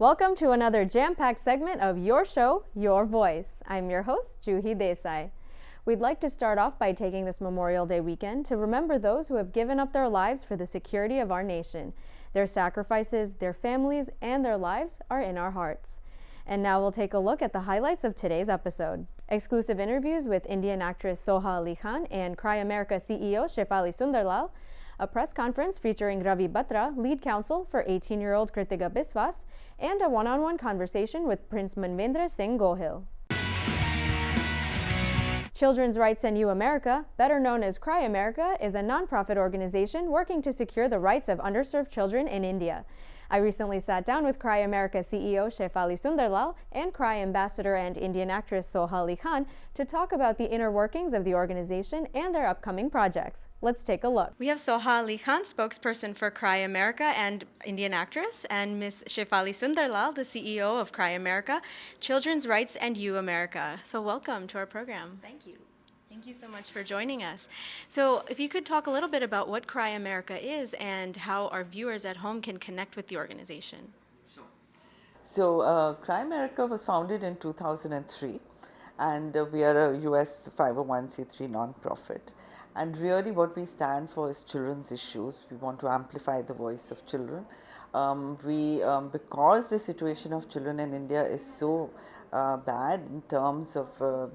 Welcome to another jam-packed segment of your show, Your Voice. I'm your host, Juhi Desai. We'd like to start off by taking this Memorial Day weekend to remember those who have given up their lives for the security of our nation. Their sacrifices, their families, and their lives are in our hearts. And now we'll take a look at the highlights of today's episode. Exclusive interviews with Indian actress Soha Ali Khan and Cry America CEO Shefali Sunderlal, a press conference featuring Ravi Batra, lead counsel for 18-year-old Kritika Biswas, and a one-on-one conversation with Prince Manvendra Singh Gohil. Children's Rights and You America, better known as Cry America, is a nonprofit organization working to secure the rights of underserved children in India. I recently sat down with Cry America CEO Shefali Sunderlal and Cry ambassador and Indian actress Soha Ali Khan to talk about the inner workings of the organization and their upcoming projects. Let's take a look. We have Soha Ali Khan, spokesperson for Cry America and Indian actress, and Ms. Shefali Sunderlal, the CEO of Cry America, Children's Rights and You America. So welcome to our program. Thank you. Thank you so much for joining us. So if you could talk a little bit about what Cry America is and how our viewers at home can connect with the organization. Sure. So Cry America was founded in 2003 and we are a US 501c3 nonprofit. And really what we stand for is children's issues. We want to amplify the voice of children. Because the situation of children in India is so bad in terms of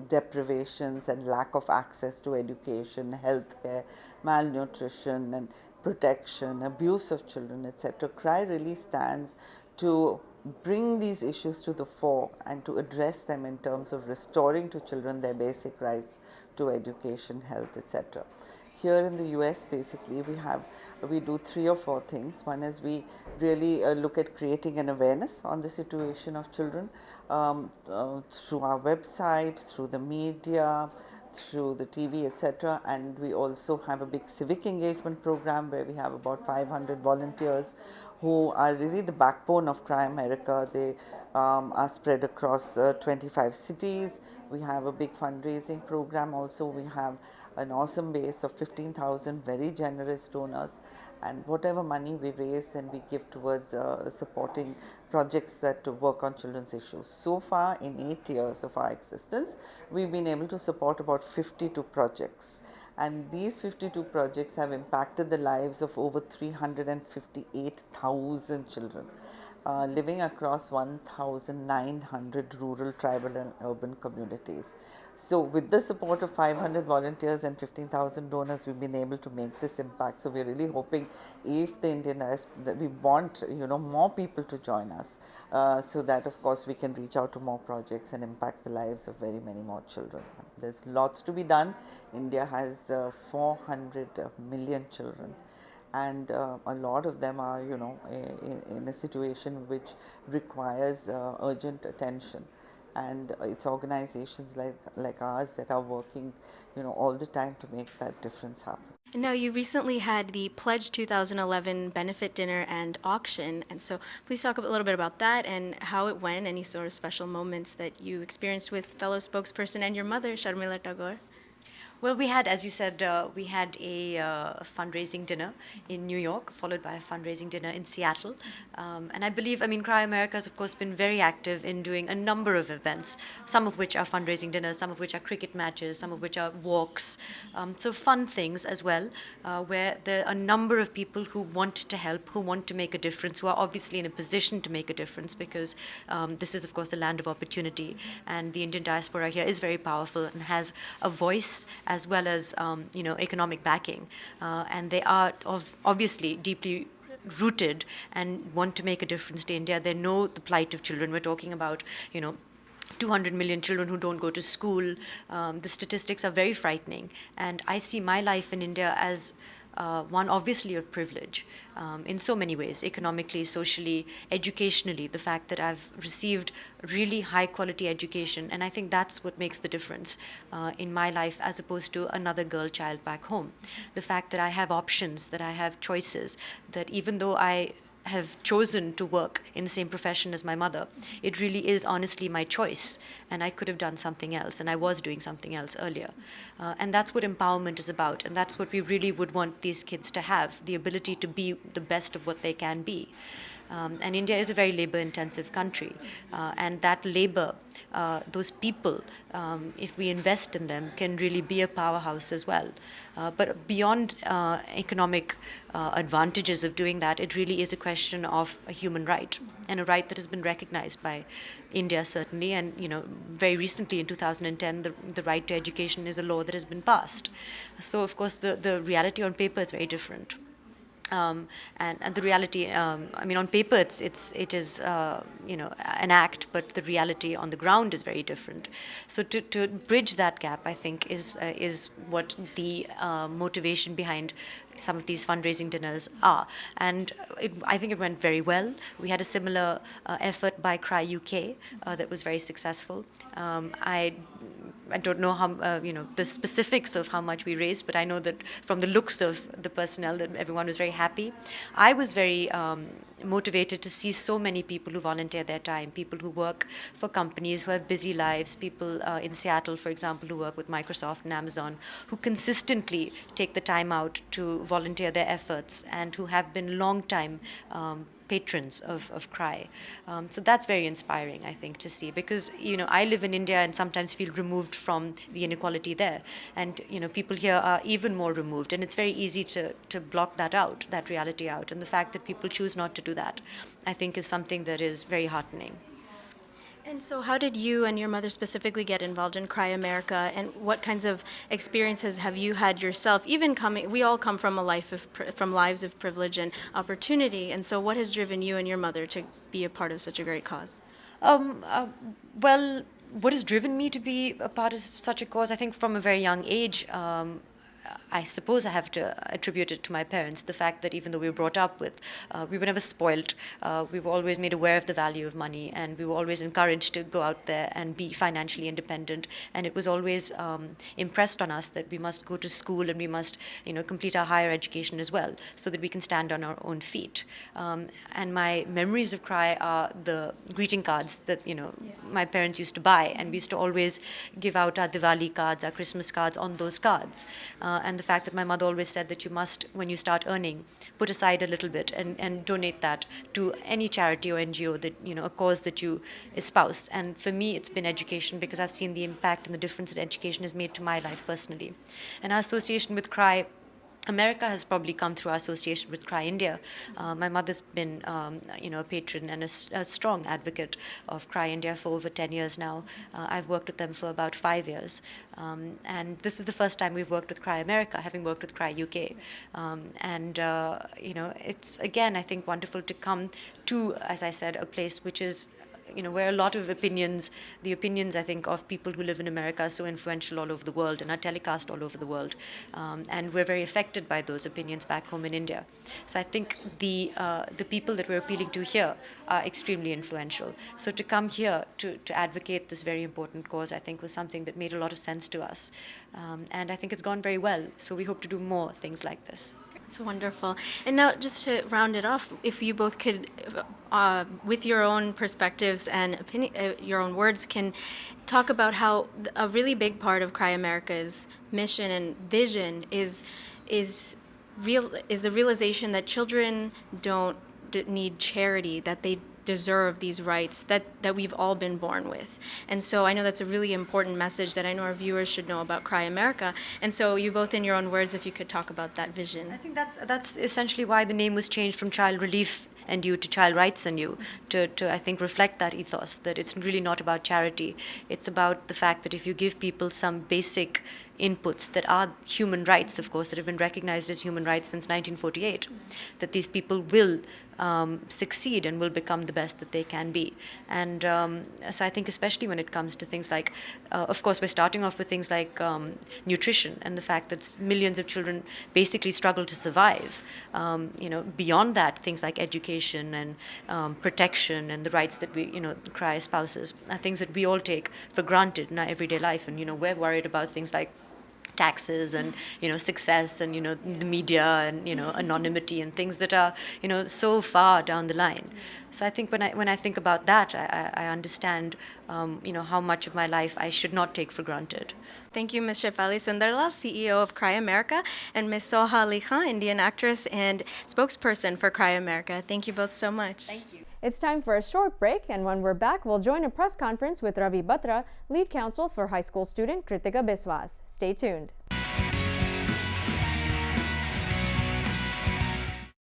deprivations and lack of access to education, healthcare, malnutrition and protection, abuse of children, etc. Cry really stands to bring these issues to the fore and to address them in terms of restoring to children their basic rights to education, health, etc. Here in the US, basically, we do 3 or 4 things. One is we really look at creating an awareness on the situation of children through our website, through the media, through the TV, etc. And we also have a big civic engagement program where we have about 500 volunteers who are really the backbone of Cry America. They are spread across 25 cities. We have a big fundraising program also. We have an awesome base of 15,000 very generous donors, and whatever money we raise then we give towards supporting projects that work on children's issues. So far in 8 years of our existence, we've been able to support about 52 projects, and these 52 projects have impacted the lives of over 358,000 children living across 1,900 rural, tribal and urban communities. So with the support of 500 volunteers and 15,000 donors, we've been able to make this impact. So we're really hoping if the Indian diaspora, we want more people to join us so that of course we can reach out to more projects and impact the lives of very many more children. There's lots to be done. India has 400 million children. And a lot of them are, in a situation which requires urgent attention. And it's organizations like ours that are working, all the time to make that difference happen. And now you recently had the Pledge 2011 benefit dinner and auction, and so please talk a little bit about that and how it went, any sort of special moments that you experienced with fellow spokesperson and your mother, Sharmila Tagore. Well, we had, as you said, we had a fundraising dinner in New York, followed by a fundraising dinner in Seattle. And I believe, Cry America has, of course, been very active in doing a number of events, some of which are fundraising dinners, some of which are cricket matches, some of which are walks. So fun things as well, where there are a number of people who want to help, who want to make a difference, who are obviously in a position to make a difference because this is, of course, a land of opportunity. And the Indian diaspora here is very powerful and has a voice as well as economic backing, and they are obviously deeply rooted and want to make a difference to India. They know the plight of children. We're talking about 200 million children who don't go to school. The statistics are very frightening, and I see my life in India as one obviously of privilege in so many ways, economically, socially, educationally, the fact that I've received really high quality education, and I think that's what makes the difference in my life as opposed to another girl child back home. The fact that I have options, that I have choices, that even though I have chosen to work in the same profession as my mother, it really is honestly my choice, and I could have done something else, and I was doing something else earlier. And that's what empowerment is about, and that's what we really would want these kids to have, the ability to be the best of what they can be. And India is a very labor-intensive country, and that labor, those people, if we invest in them, can really be a powerhouse as well. But beyond economic advantages of doing that, it really is a question of a human right, and a right that has been recognized by India certainly, and very recently in 2010, the right to education is a law that has been passed. So of course the reality on paper is very different. And the reality, on paper it is an act, but the reality on the ground is very different. So to bridge that gap, I think is what the motivation behind some of these fundraising dinners are. And I think it went very well. We had a similar effort by Cry UK that was very successful. I don't know how the specifics of how much we raised, but I know that from the looks of the personnel that everyone was very happy. I was very motivated to see so many people who volunteer their time, people who work for companies who have busy lives, people in Seattle, for example, who work with Microsoft and Amazon, who consistently take the time out to volunteer their efforts and who have been long time patrons of Cry. So that's very inspiring, I think, to see, because I live in India and sometimes feel removed from the inequality there, and people here are even more removed, and it's very easy to block that out, that reality out, and the fact that people choose not to do that, I think, is something that is very heartening. And so how did you and your mother specifically get involved in Cry America, and what kinds of experiences have you had yourself, even we all come from from lives of privilege and opportunity, and so what has driven you and your mother to be a part of such a great cause? Well, what has driven me to be a part of such a cause, I think from a very young age, I suppose I have to attribute it to my parents. The fact that even though we were brought up with, we were never spoiled. We were always made aware of the value of money, and we were always encouraged to go out there and be financially independent. And it was always impressed on us that we must go to school and we must, complete our higher education as well, so that we can stand on our own feet. And my memories of Cry are the greeting cards that my parents used to buy, and we used to always give out our Diwali cards, our Christmas cards on those cards. And the fact that my mother always said that you must, when you start earning, put aside a little bit and donate that to any charity or NGO that, a cause that you espouse. And for me, it's been education, because I've seen the impact and the difference that education has made to my life personally. And our association with Cry America has probably come through our association with Cry India. My mother's been, a patron and a strong advocate of Cry India for over 10 years now. I've worked with them for about 5 years. And this is the first time we've worked with Cry America, having worked with Cry UK. It's, again, I think, wonderful to come to, as I said, a place which is where a lot of the opinions, I think, of people who live in America are so influential all over the world and are telecast all over the world. And we're very affected by those opinions back home in India. So I think the people that we're appealing to here are extremely influential. So to come here to advocate this very important cause, I think, was something that made a lot of sense to us. And I think it's gone very well. So we hope to do more things like this. It's wonderful. And now, just to round it off, if you both could, with your own perspectives and your own words, can talk about how a really big part of Cry America's mission and vision is the realization that children don't need charity, that they deserve these rights that we've all been born with. And so I know that's a really important message that I know our viewers should know about Cry America. And so you both, in your own words, if you could talk about that vision. I think that's essentially why the name was changed from Child Relief NU to Child Rights NU, to I think reflect that ethos, that it's really not about charity. It's about the fact that if you give people some basic inputs that are human rights, of course, that have been recognized as human rights since 1948, that these people will succeed and will become the best that they can be. And so I think especially when it comes to things like, of course, we're starting off with things like nutrition and the fact that millions of children basically struggle to survive. Beyond that, things like education and protection and the rights that we, Cry espouses are things that we all take for granted in our everyday life. And, we're worried about things like taxes and success and the media and anonymity and things that are so far down the line. So I think when I think about that, I understand how much of my life I should not take for granted. Thank you, Ms. Shefali Sundarlal, CEO of Cry America, and Ms. Soha Ali Khan, Indian actress and spokesperson for Cry America. Thank you both so much. Thank you. It's time for a short break, and when we're back, we'll join a press conference with Ravi Batra, lead counsel for high school student Kritika Biswas. Stay tuned.